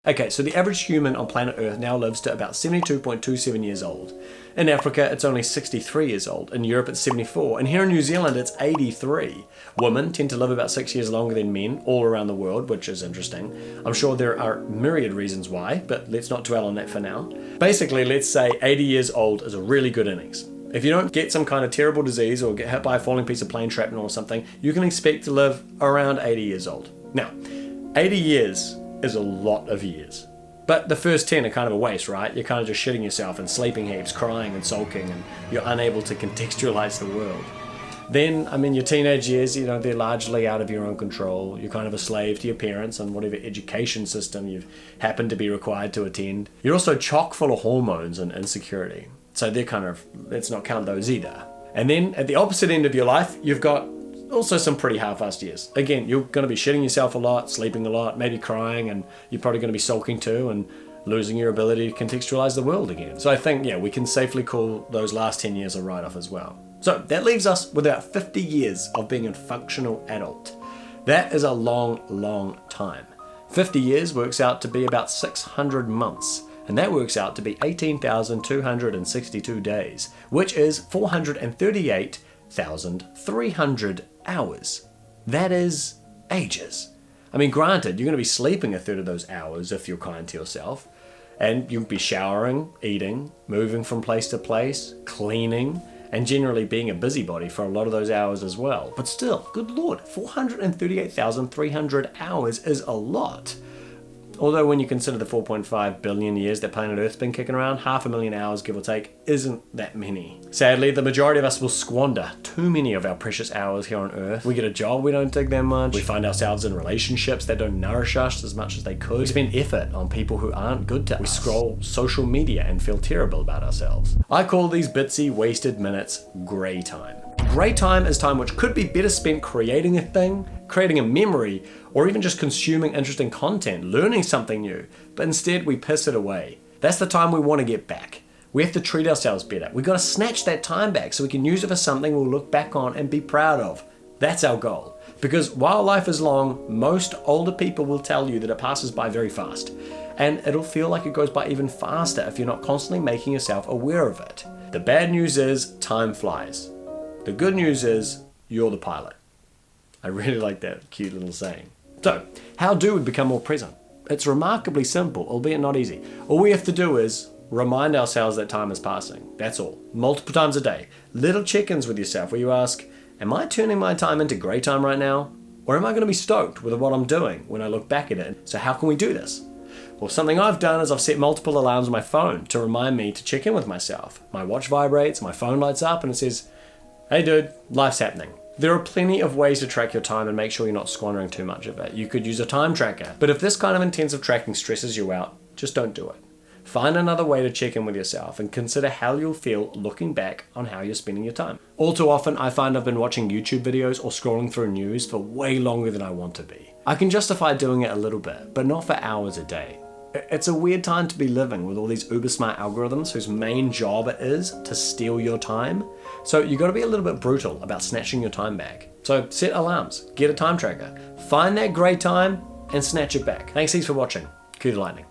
Okay, so the average human on planet Earth now lives to about 72.27 years old. In Africa, it's only 63 years old. In Europe, it's 74. And here in New Zealand, it's 83. Women tend to live about 6 years longer than men all around the world, which is interesting. I'm sure there are myriad reasons why, but let's not dwell on that for now. Basically, let's say 80 years old is a really good innings. If you don't get some kind of terrible disease or get hit by a falling piece of plane shrapnel or something, you can expect to live around 80 years old. Now, 80 years is a lot of years. But the first 10 are kind of a waste, right? You're kind of just shitting yourself and sleeping heaps, crying and sulking, and you're unable to contextualize the world. Then, your teenage years, they're largely out of your own control. You're kind of a slave to your parents and whatever education system you've happened to be required to attend. You're also chock full of hormones and insecurity. So let's not count those either. And then at the opposite end of your life, you've got also some pretty half-assed years. Again, you're going to be shitting yourself a lot, sleeping a lot, maybe crying, and you're probably going to be sulking too and losing your ability to contextualize the world again. So I think, we can safely call those last 10 years a write-off as well. So that leaves us with about 50 years of being a functional adult. That is a long, long time. 50 years works out to be about 600 months, and that works out to be 18,262 days, which is 438,300 hours. That is ages. Granted, you're going to be sleeping a third of those hours if you're kind to yourself, and you'll be showering, eating, moving from place to place, cleaning, and generally being a busybody for a lot of those hours as well. But still, good lord, 438,300 hours is a lot. Although when you consider the 4.5 billion years that planet Earth's been kicking around, 500,000 hours, give or take, isn't that many. Sadly, the majority of us will squander too many of our precious hours here on Earth. We get a job we don't dig that much. We find ourselves in relationships that don't nourish us as much as they could. We spend effort on people who aren't good to us. We scroll social media and feel terrible about ourselves. I call these bitsy wasted minutes grey time. Grey time is time which could be better spent creating a thing, creating a memory, or even just consuming interesting content, learning something new, but instead we piss it away. That's the time we want to get back. We have to treat ourselves better. We've got to snatch that time back so we can use it for something we'll look back on and be proud of. That's our goal. Because while life is long, most older people will tell you that it passes by very fast. And it'll feel like it goes by even faster if you're not constantly making yourself aware of it. The bad news is time flies. The good news is you're the pilot. I really like that cute little saying. So, how do we become more present? It's remarkably simple, albeit not easy. All we have to do is remind ourselves that time is passing. That's all. Multiple times a day. Little check-ins with yourself where you ask, am I turning my time into grey time right now? Or am I going to be stoked with what I'm doing when I look back at it? So how can we do this? Well, something I've done is I've set multiple alarms on my phone to remind me to check in with myself. My watch vibrates, my phone lights up, and it says, hey dude, life's happening. There are plenty of ways to track your time and make sure you're not squandering too much of it. You could use a time tracker, but if this kind of intensive tracking stresses you out, just don't do it. Find another way to check in with yourself and consider how you'll feel looking back on how you're spending your time. All too often, I find I've been watching YouTube videos or scrolling through news for way longer than I want to be. I can justify doing it a little bit, but not for hours a day. It's a weird time to be living with all these uber smart algorithms whose main job it is to steal your time. So you got to be a little bit brutal about snatching your time back. So set alarms, get a time tracker, find that great time and snatch it back. Thanks heaps for watching. Cue the lightning.